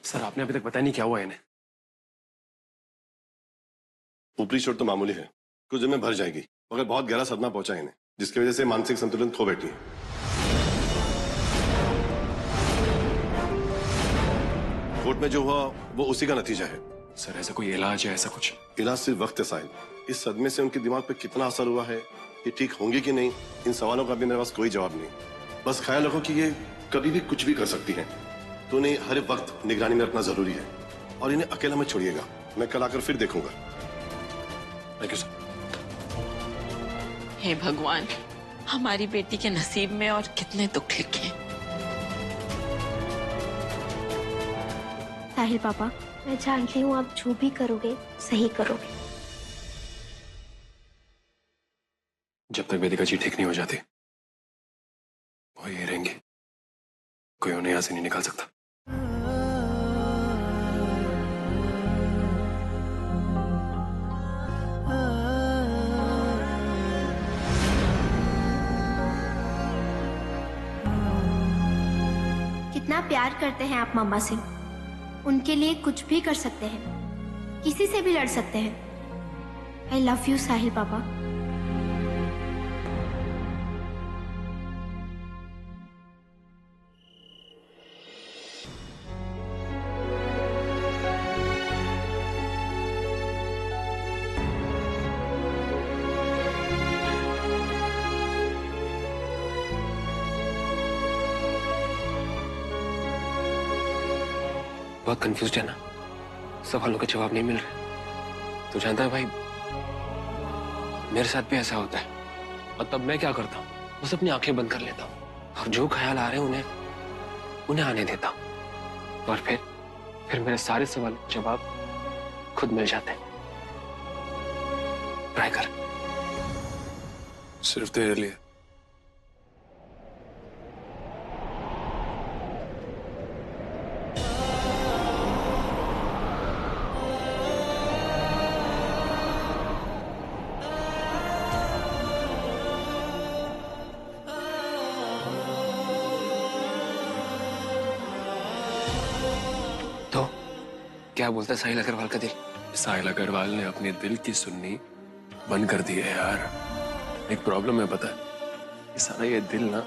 Sir आपने अभी तक पता नहीं क्या हुआ इन्हें। ऊपरी चोट तो मामूली है, कुछ दिन में भर जाएगी, मगर बहुत गहरा सदमा पहुंचा इन्हें, जिसकी वजह से मानसिक संतुलन खो बैठी है। कोर्ट में जो हुआ वो उसी का नतीजा है। सर ऐसा कोई इलाज है, ऐसा कुछ? इलाज सिर्फ वक्त है साहिल। इस सदमे से उनके दिमाग पे कितना असर हुआ है, ये ठीक होंगी कि नहीं, इन सवालों का भी मेरे पास कोई जवाब नहीं। बस ख्याल रखो कि ये कभी भी कुछ भी कर सकती हैं, तो उन्हें हर वक्त निगरानी में रखना जरूरी है। और इन्हें अकेला मत छोड़िएगा, मैं कल आकर फिर देखूंगा। Thank you sir. हे भगवान, हमारी बेटी के नसीब में और कितने दुख लिखे। साहिल पापा, मैं जानती हूँ आप जो भी करोगे सही करोगे। जब तक वेदिका जी ठीक नहीं हो जाती वो ये रहेंगे, कोई उन्हें यहां से नहीं निकाल सकता। कितना प्यार करते हैं आप मामा से, उनके लिए कुछ भी कर सकते हैं, किसी से भी लड़ सकते हैं। आई लव यू साहिल पापा। बहुत कंफ्यूज्ड है ना, सवालों के जवाब नहीं मिल रहे। तो जानता है भाई, मेरे साथ भी ऐसा होता है। और तब मैं क्या करता हूँ, बस अपनी आंखें बंद कर लेता हूँ और जो ख्याल आ रहे हैं उन्हें आने देता हूँ। और फिर मेरे सारे सवालों के जवाब खुद मिल जाते हैं। ट्राई कर, सिर्फ तेरे लिए। तो क्या बोलता है साहिल अग्रवाल का दिल? साहिल अग्रवाल ने अपने दिल की सुननी बंद कर दी है यार। एक प्रॉब्लम है पता है, ये दिल ना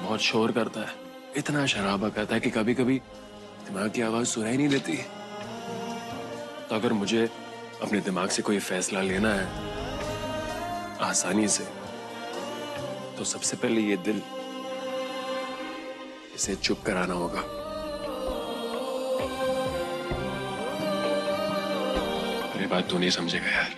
बहुत शोर करता है, इतना शराबा करता है कि कभी कभी दिमाग की आवाज सुनाई नहीं देती। तो अगर मुझे अपने दिमाग से कोई फैसला लेना है आसानी से, तो सबसे पहले ये दिल, इसे चुप कराना होगा। ये बात तू नहीं समझेगा यार।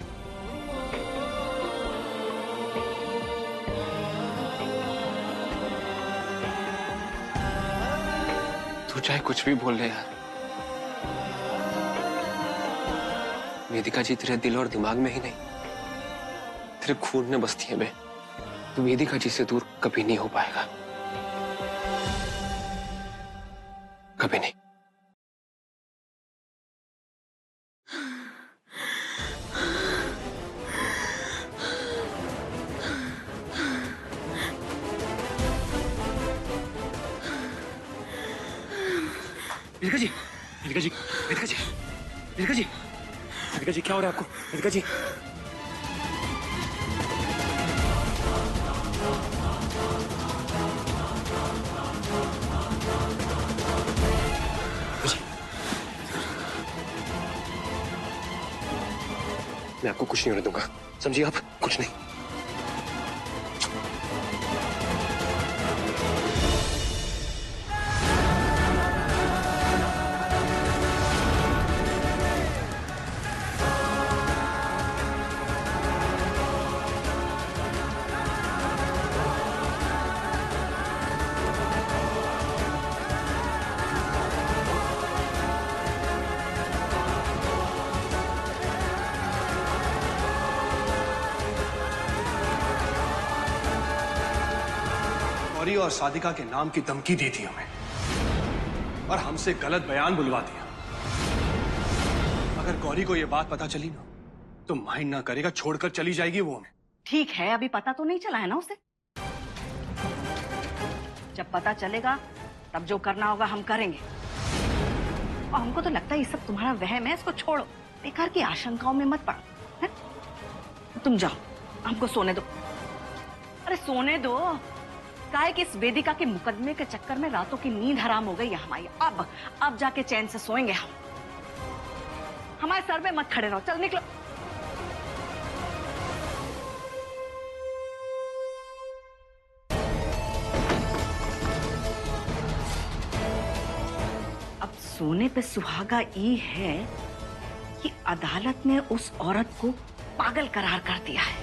तू चाहे कुछ भी बोल ले यार, वेदिका जी तेरे दिल और दिमाग में ही नहीं, तेरे खून में बसती है बे। तू वेदिका जी से दूर कभी नहीं हो पाएगा, कभी नहीं। वेदिका जी, वेदिका जी, वेदिका जी, वेदिका जी, वेदिका जी, क्या हो रहा है आपको? वेदिका जी, मैं आपको कुछ नहीं होने दूंगा, समझिए आप? कुछ नहीं। गौरी और सादिका के नाम की धमकी दी थी हमें और हमसे गलत बयान बुलवा दिया। अगर गौरी को यह बात पता चली ना, तो माइंड ना करेगा, छोड़कर चली जाएगी वो हमें। ठीक है, अभी पता तो नहीं चला है ना उसे। जब पता चलेगा तब जो करना होगा हम करेंगे। और हमको तो लगता है ये सब तुम्हारा वहम है, इसको छोड़ो, बेकार की आशंकाओं में मत पड़ो, है? तुम जाओ, हमको सोने दो। अरे सोने दो, काहे कि इस वेदिका के मुकदमे के चक्कर में रातों की नींद हराम हो गई है हमारी। अब जाके चैन से सोएंगे हम। हमारे सर पे मत खड़े रहो, चल निकलो। अब सोने पे सुहागा ये है कि अदालत ने उस औरत को पागल करार कर दिया है।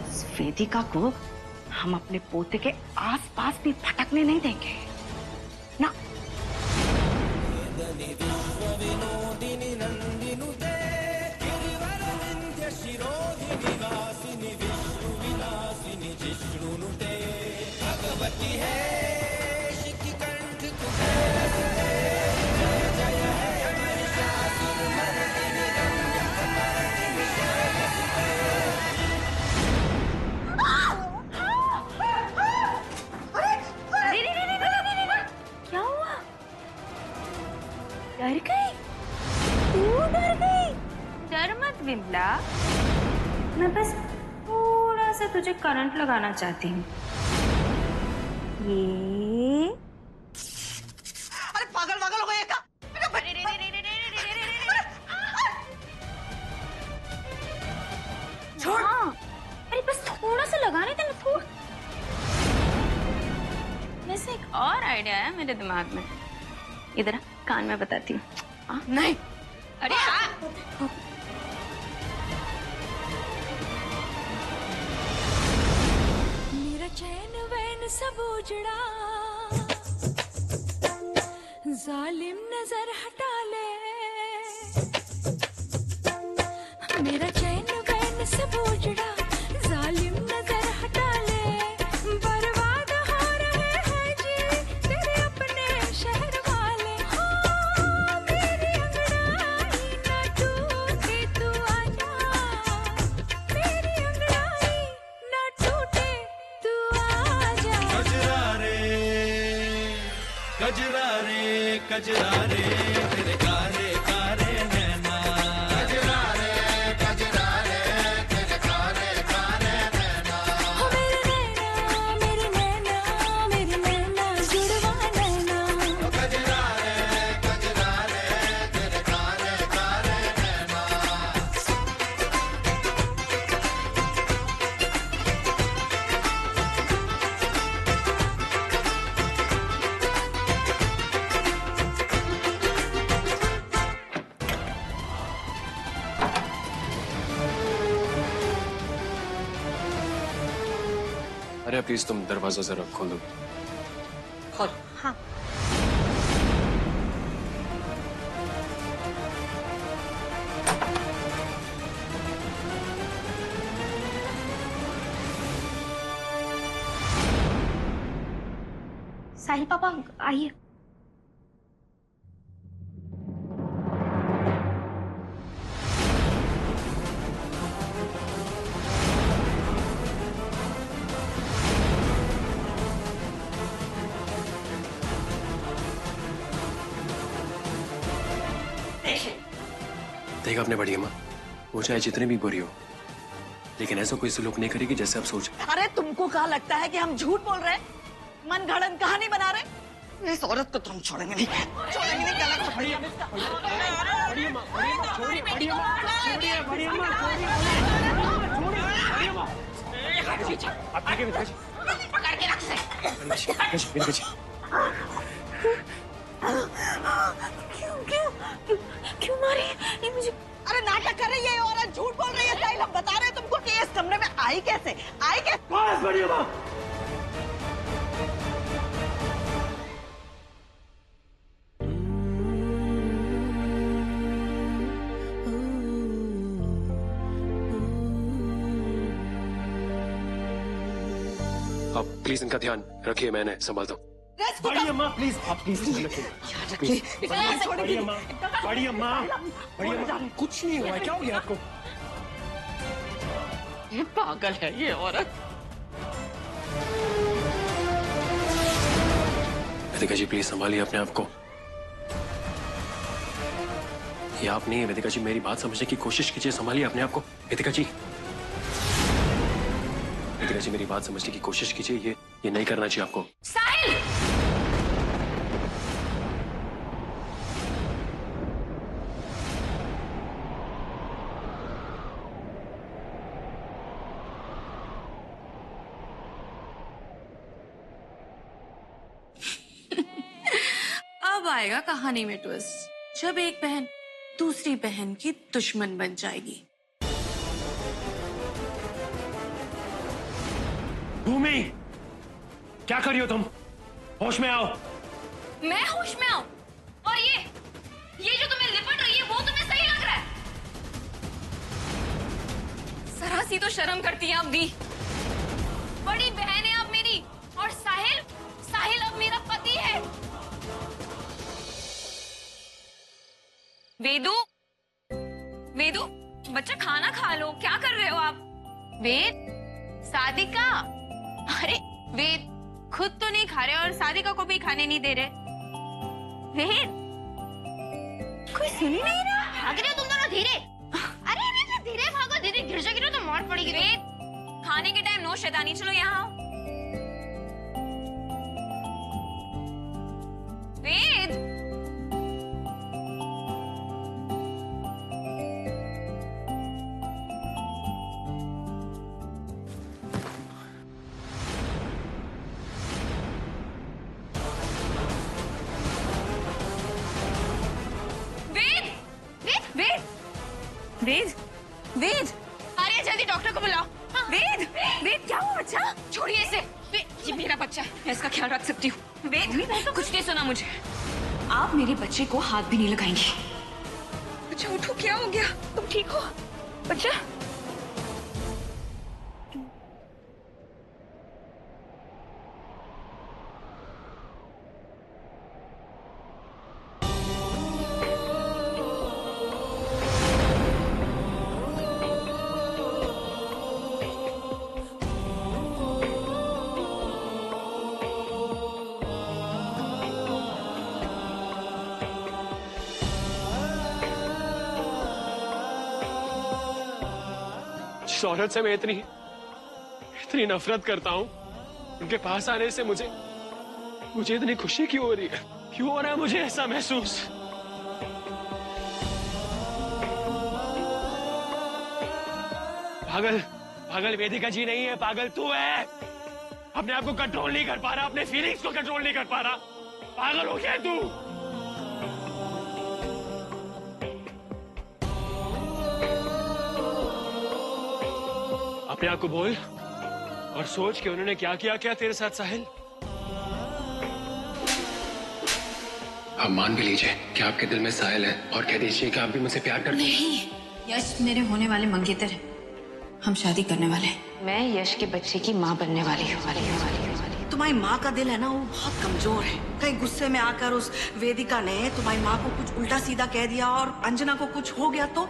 इस वेदिका को हम अपने पोते के आसपास भी भटकने नहीं देंगे ना। डर गई? तू डर गई? डर मत विमला, मैं बस थोड़ा सा तुझे करंट लगाना चाहती हूँ। ये अरे पागल पागल हो गए क्या? छोड़। अरे बस थोड़ा सा लगाने थे ना, थोड़ा। वैसे एक और आइडिया है मेरे दिमाग में, इधर कान में बताती हूँ। नहीं, अरे मेरा चैन वैन सब उजड़ा, जालिम नजर हटा ले। मेरा चैन वैन सब उजड़ा, जालिम नजर हटा ले। बर्बाद हो रहे हैं जी तेरे अपने शहर वाले। हाँ, मेरी अंगड़ाई ना टूटे तू आजा, मेरी अंगड़ाई ना टूटे तू आजा। कजरा रे कजरा रे कजरा रे तेरे कारे कारे नैना। कजरा रे तेरे कारे कारे नैना। हो मेरे नैना जुड़वा नैना। कजरा रे तेरे कारे कारे नैना। अरे प्लीज तुम दरवाजा जरा खोल दो। खोल। हाँ। साहिल पापा आइए। देखा आपने बड़ी अम्मा, वो चाहे जितनी भी बुरी हो, लेकिन ऐसा कोई सलूक नहीं करेगी जैसे आप सोच। अरे तुमको क्या लगता है कि हम झूठ बोल रहे हैं, मन गढ़ंत कहानी बना रहे? इस औरत को तो हम छोड़ेंगे नहीं, छोड़ेंगे नहीं। गलत पकड़िए पकड़ के रख से। क्यों मारी ये मुझे? अरे नाटक कर रही है औरत, झूठ बोल रही है। साहिल, हम बता रहे हैं तुमको कि इस कमरे में आई कैसे। बस बढ़िया माँ। आप प्लीज इनका ध्यान रखिए, मैंने संभालता हूँ। बड़ी अम्मा प्लीज, आप प्लीज बड़ी अम्मा, बड़ी अम्मा, कुछ नहीं हुआ। क्या हो गया आपको? ये पागल है ये औरत। राधिका जी प्लीज संभालिए अपने आप को। ये आप नहीं है वेदिका जी, मेरी बात समझने की कोशिश कीजिए, संभालिए अपने आप को। वेदिका जी, वेदिका जी मेरी बात समझने की कोशिश कीजिए, ये नहीं करना चाहिए आपको। साहिल! अब आएगा कहानी में ट्विस्ट, जब एक बहन दूसरी बहन की दुश्मन बन जाएगी। भूमि, क्या कर रही हो तुम? होश में आओ। मैं होश में आऊं? और ये जो तुम्हें लिपट रही है वो तुम्हें सही लग रहा है? जरा सी तो शर्म करती है आप दी। बड़ी बहन है आप मेरी, और साहिल अब मेरा पति है। वेदू, बच्चा खाना खा लो, क्या कर रहे हो आप? वेद, सादिका, अरे वेद खुद तो नहीं खा रहे और सादिका को भी खाने नहीं दे रहे। वेद, कोई सुन ही नहीं रहा। भाग रहे हो तुम दोनों धीरे। अरे धीरे भागो, धीरे गिर जाएगी तो मार पड़ेगी। वेद, खाने के टाइम नो शैतानी, चलो यहाँ आओ। वेद, वेद, अरे जल्दी डॉक्टर को बुलाओ। हाँ। वेद, क्या हुआ बच्चा? छोड़िए इसे। ये मेरा बच्चा है, मैं इसका ख्याल रख सकती हूँ। वेद, कुछ नहीं सुना मुझे। आप मेरे बच्चे को हाथ भी नहीं लगाएंगी। बच्चा उठो, क्या हो गया? तुम ठीक हो बच्चा? औरत से मैं इतनी नफरत करता हूँ, उनके पास आने से मुझे इतनी खुशी क्यों हो रही है? क्यों हो रहा है मुझे ऐसा महसूस? पागल वेदिका जी नहीं है, पागल तू है। अपने आप को कंट्रोल नहीं कर पा रहा, अपने फीलिंग्स को कंट्रोल नहीं कर पा रहा। पागल हो गया तू। अपने आप को बोल और सोच कि उन्होंने क्या किया तेरे साथ साहिल। आप मान भी लीजिए कि आपके दिल में साहिल है और कह दीजिए कि आप भी मुझसे प्यार करते हैं। नहीं, यश मेरे होने वाले मंगेतर है, हम शादी करने वाले हैं। मैं यश के बच्चे की माँ बनने वाली हूँ। तुम्हारी माँ का दिल है ना, वो बहुत कमजोर है। कहीं गुस्से में आकर उस वेदिका ने तुम्हारी माँ को कुछ उल्टा सीधा कह दिया और अंजना को कुछ हो गया तो?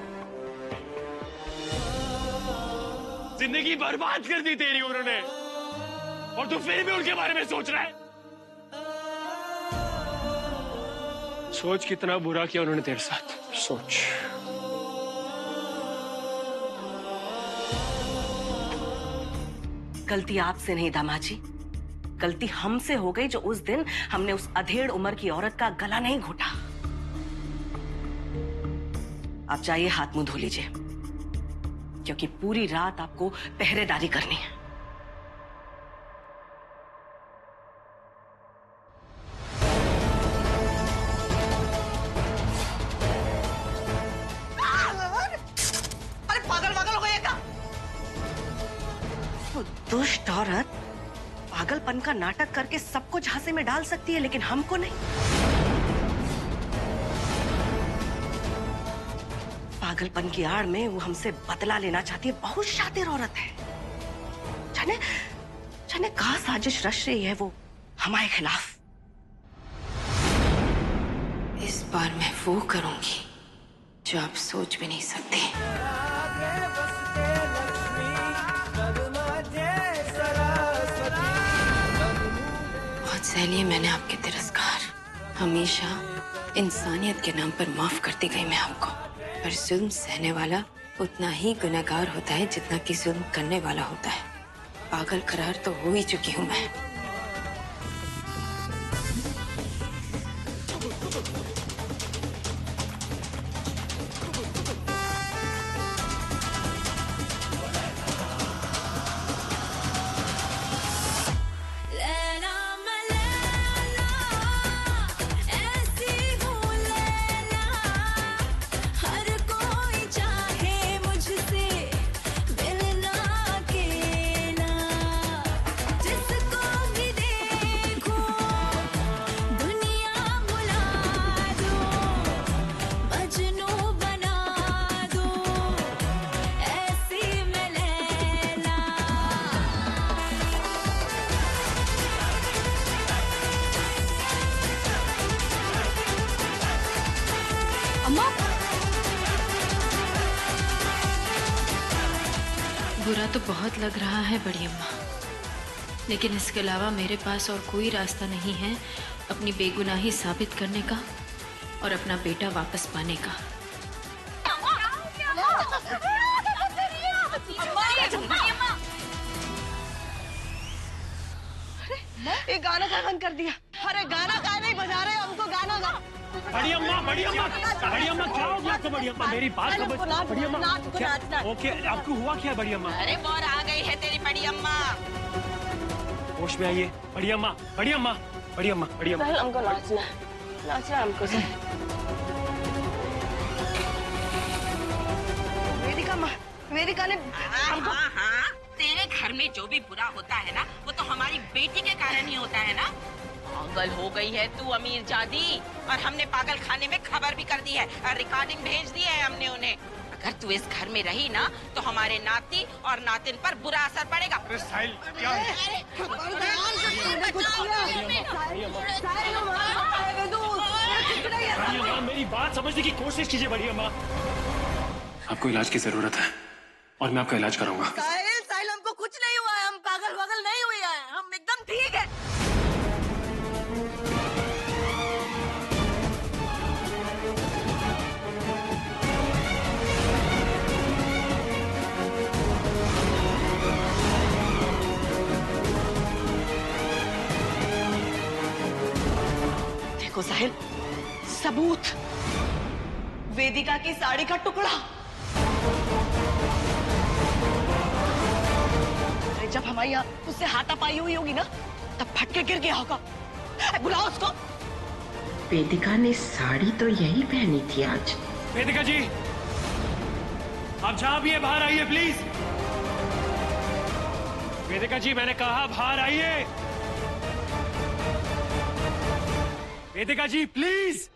जिंदगी बर्बाद कर दी तेरी उन्होंने, और तू फिर भी उनके बारे में सोच रहा है। सोच कितना बुरा किया उन्होंने तेरे साथ, सोच। गलती आपसे नहीं दामाजी, गलती हमसे हो गई जो उस दिन हमने उस अधेड़ उम्र की औरत का गला नहीं घोटा। आप जाइए, हाथ मुंह धो लीजिए, क्योंकि पूरी रात आपको पहरेदारी करनी है। अरे पागल हो गया क्या? वो दुष्ट औरत पागलपन का नाटक करके सबको झांसे में डाल सकती है, लेकिन हमको नहीं। पागलपन की आड़ में वो हमसे बदला लेना चाहती है। बहुत शातिर औरत है। जाने कहाँ साजिश रच रही है वो हमारे खिलाफ। इस बार मैं वो करूंगी जो आप सोच भी नहीं सकते। बहुत सहली है मैंने आपके तिरस्कार। हमेशा इंसानियत के नाम पर माफ करती गई मैं आपको, पर जुल्म सहने वाला उतना ही गुनहगार होता है जितना कि जुल्म करने वाला होता है। पागल करार तो हो ही चुकी हूं मैं। बुरा तो बहुत लग रहा है बड़ी अम्मा, लेकिन इसके अलावा मेरे पास और कोई रास्ता नहीं है अपनी बेगुनाही साबित करने का और अपना बेटा वापस पाने का। ये गाना का बंद कर दिया। अरे गाना का नहीं बजा रहे, हमको गाना गा। बड़ी अम्मा क्या हो गया आपको? बड़ी अम्मा मेरी बात समझ। बड़ी अम्मा क्या? ओके, आपको हुआ क्या बड़ी अम्मा? अरे बोर आ गई है तेरी बड़ी अम्मा। होश में आइए बड़ी अम्मा, बड़ी अम्मा, बड़ी अम्मा, बड़ी अम्मा। हमको नाचना हमको से। वेदिका ने हमको। हाँ, तेरे घर में जो भी बुरा होता है ना, वो तो हमारी बेटी के कारण ही होता है ना। पागल हो गई है तू अमीर जादी, और हमने पागल खाने में खबर भी कर दी है और रिकॉर्डिंग भेज दी है हमने उन्हें। अगर तू इस घर में रही ना तो हमारे नाती और नातिन पर बुरा असर पड़ेगा। मेरी बात समझने की कोशिश कीजिए बड़ी अम्मा। आपको इलाज की जरूरत है और मैं आपका इलाज कराऊंगा। साहिल हमको कुछ नहीं हुआ है, हम पागल वागल नहीं हुए हैं, हम एकदम ठीक है। देखो साहिल, सबूत, वेदिका की साड़ी का टुकड़ा। जब हमारी यहाँ उससे हाथापाई हुई होगी ना, तब फट के गिर गया होगा। बुलाओ उसको। वेदिका ने साड़ी तो यही पहनी थी आज। वेदिका जी, आप जहां भी है बाहर आइए प्लीज। वेदिका जी, मैंने कहा बाहर आइए। वेदिका जी प्लीज।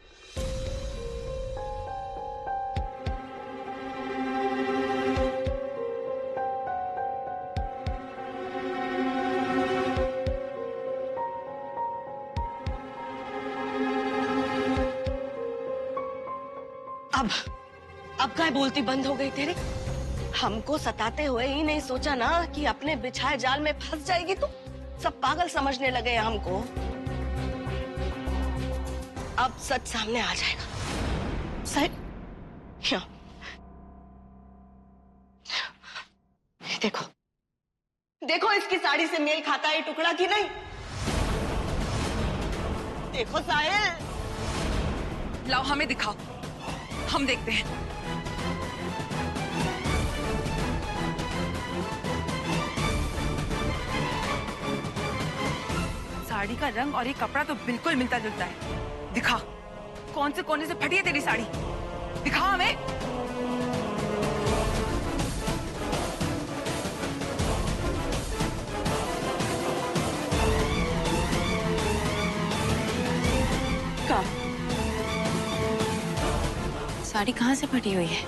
अब क्या बोलती बंद हो गई तेरी? हमको सताते हुए ही नहीं सोचा ना कि अपने बिछाए जाल में फंस जाएगी तू। सब पागल समझने लगे हैं हमको। अब सच सामने आ जाएगा। सही क्या? देखो देखो, इसकी साड़ी से मेल खाता है टुकड़ा कि नहीं? देखो साहिल। लाओ हमें दिखाओ, हम देखते हैं। साड़ी का रंग और ये कपड़ा तो बिल्कुल मिलता जुलता है। दिखा, कौन से कोने से फटी है तेरी साड़ी? दिखा हमें। साड़ी कहाँ से फटी हुई है?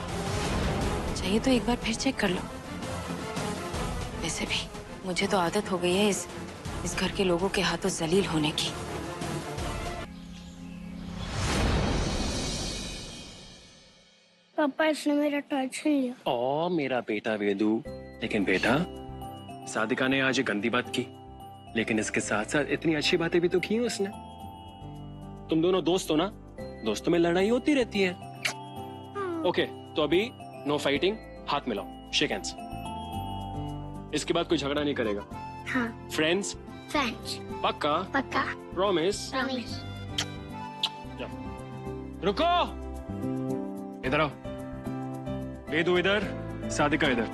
चाहिए तो एक बार फिर चेक कर लो। वैसे भी मुझे तो आदत हो गई है इस घर के लोगों के हाथों जलील होने की। पापा, इसने मेरा टॉय छीन लिया। ओ मेरा बेटा वेदू। लेकिन बेटा, सादिका ने आज ये गंदी बात की, लेकिन इसके साथ साथ इतनी अच्छी बातें भी तो की उसने। तुम दोनों दोस्त हो ना, दोस्तों में लड़ाई होती रहती है। ओके, तो अभी नो फाइटिंग, हाथ मिलाओ, शेक हैंड्स। इसके बाद कोई झगड़ा नहीं करेगा। हाँ। फ्रेंड्स? फ्रेंड्स। पक्का? पक्का। प्रॉमिस? प्रॉमिस। रुको, इधर आओ। वेदू इधर, सादिका इधर।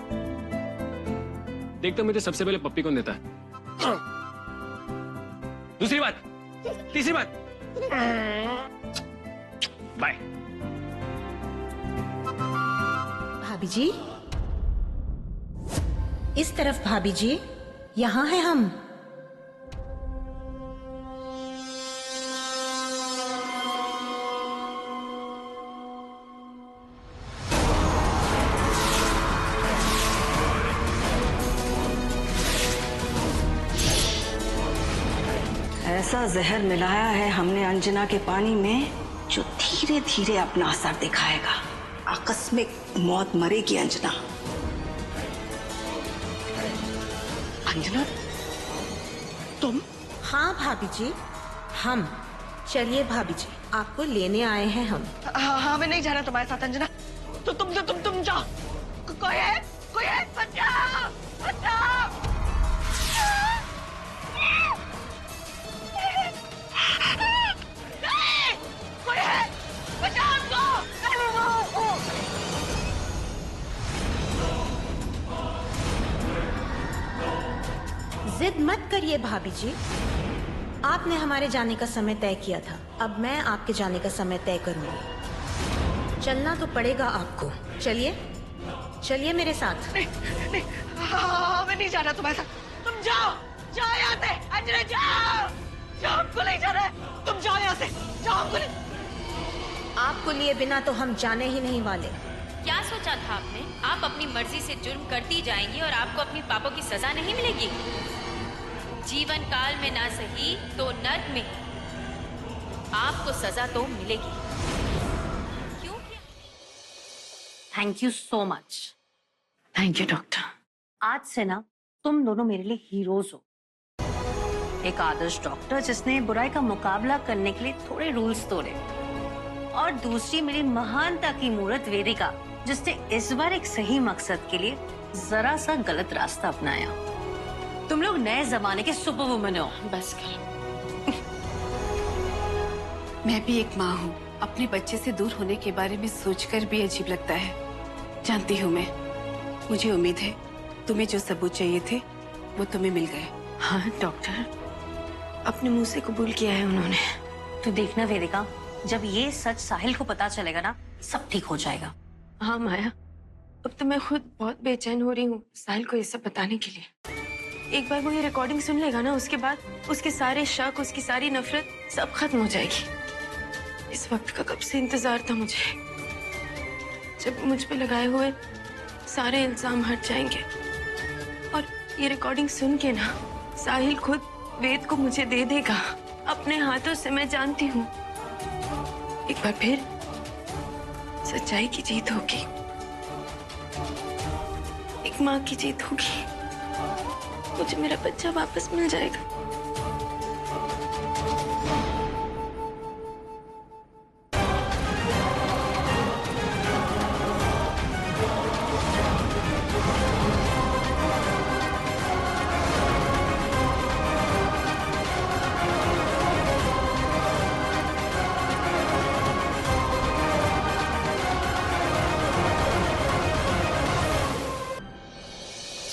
देखते मुझे सबसे पहले पप्पी कौन देता है। दूसरी बात, तीसरी बात, बाय। भाभी जी, इस तरफ भाभी जी, यहाँ है हम। ऐसा जहर मिलाया है हमने अंजना के पानी में जो धीरे धीरे अपना असर दिखाएगा। आकस्मिक मौत मरेगी अंजना। अंजना, तुम? हाँ भाभी जी, हम। चलिए भाभी जी, आपको लेने आए हैं हम। हाँ, हमें नहीं जाना तुम्हारे साथ अंजना। तो तुम जाओ। कोई है? बचाओ! बचाओ! कोई है? बचाओ हमको! जिद मत करिए भाभी जी, आपने हमारे जाने का समय तय किया था, अब मैं आपके जाने का समय तय करूंगी। चलना तो पड़ेगा आपको। चलिए मेरे साथ। नहीं, हमें नहीं जाना तुम्हारे साथ। तुम जाओ यहाँ से। अंजना जाओ, हमको नहीं जाना है। तुम जाओ यहाँ से, जाओ, हमको नहीं। आपको लिए बिना तो हम जाने ही नहीं वाले। क्या सोचा था आपने? आप अपनी मर्जी से जुर्म करती जाएंगी और आपको अपनी पापों की सजा नहीं मिलेगी। जीवन काल में ना सही तो नर्क में आपको सजा तो मिलेगी। क्यों? Thank you so much. Thank you doctor. आज से ना तुम दोनों मेरे लिए हीरोज हो। एक आदर्श डॉक्टर जिसने बुराई का मुकाबला करने के लिए थोड़े रूल्स तोड़े, और दूसरी मेरी महानता की मूर्त वेदिका जिसने इस बार एक सही मकसद के लिए जरा सा गलत रास्ता अपनाया। तुम लोग नए जमाने के सुपर वुमन हो। बस कर। मैं भी एक माँ हूँ। अपने बच्चे से दूर होने के बारे में सोचकर भी अजीब लगता है। जानती हूँ मैं, मुझे उम्मीद है तुम्हें जो सबूत चाहिए थे वो तुम्हें मिल गए। हाँ डॉक्टर, अपने मुंह से कबूल किया है उन्होंने। तो देखना वेदिका, जब ये सच साहिल को पता चलेगा ना, सब ठीक हो जाएगा। हाँ माया, अब तो मैं खुद बहुत बेचैन हो रही हूँ साहिल को ये सब बताने के लिए। एक बार वो ये रिकॉर्डिंग सुन लेगा ना, उसके बाद उसके सारे शक, उसकी सारी नफरत सब खत्म हो जाएगी। इस वक्त का कब से इंतजार था मुझे, जब मुझ पे लगाए हुए सारे इल्जाम हट जाएंगे। और ये रिकॉर्डिंग सुन के ना साहिल खुद वेद को मुझे दे देगा अपने हाथों से, मैं जानती हूँ। एक बार फिर सच्चाई की जीत होगी, एक माँ की जीत होगी। मुझे मेरा बच्चा वापस मिल जाएगा।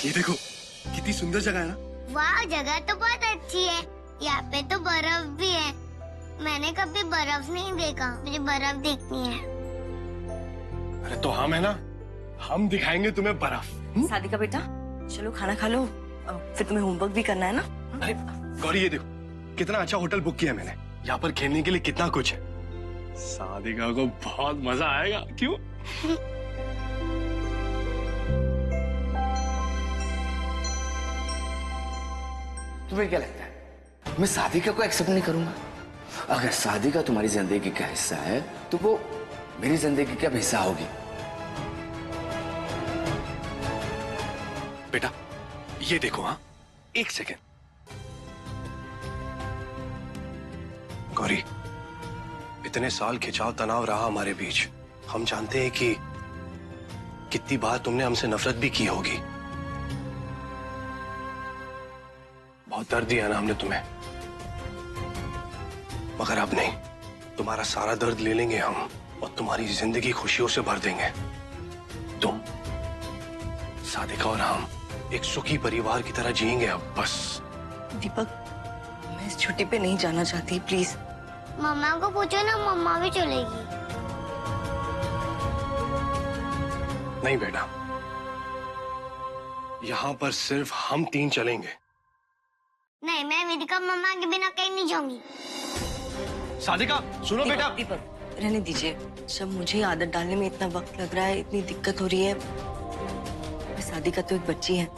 ये देखो, कितनी सुंदर जगह है ना। वाह, जगह तो बहुत अच्छी है। यहाँ पे तो बर्फ भी है। मैंने कभी बर्फ नहीं देखा, मुझे बर्फ देखनी है। अरे तो हम है ना, हम दिखाएंगे तुम्हें बर्फ। सादिका बेटा, चलो खाना खा लो, फिर तुम्हें होमवर्क भी करना है ना। अरे गौरी, ये देखो कितना अच्छा होटल बुक किया मैंने। यहाँ पर खेलने के लिए कितना कुछ है। सादिका को बहुत मजा आएगा, क्यों? तुम्हें क्या लगता है मैं सादिका को एक्सेप्ट नहीं करूंगा? अगर सादिका तुम्हारी जिंदगी का हिस्सा है तो वो मेरी जिंदगी का हिस्सा होगी। बेटा ये देखो, हाँ एक सेकेंड। इतने साल खिंचाव तनाव रहा हमारे बीच, हम जानते हैं कि कितनी बार तुमने हमसे नफरत भी की होगी। बहुत दर्द दिया ना हमने तुम्हें, मगर अब नहीं। तुम्हारा सारा दर्द ले लेंगे हम और तुम्हारी जिंदगी खुशियों से भर देंगे। तुम, सादिका और हम एक सुखी परिवार की तरह जिएंगे अब बस। दीपक, मैं इस छुट्टी पे नहीं जाना चाहती, प्लीज। मम्मा को पूछो ना, मम्मा भी चलेगी। नहीं बेटा, यहां पर सिर्फ हम 3 चलेंगे। नहीं, मैं वेदिका मम्मा के बिना कहीं नहीं जाऊंगी। सादिका सुनो बेटा। दीपक, रहने दीजिए। जब मुझे आदत डालने में इतना वक्त लग रहा है, इतनी दिक्कत हो रही है, सादिका तो एक बच्ची है,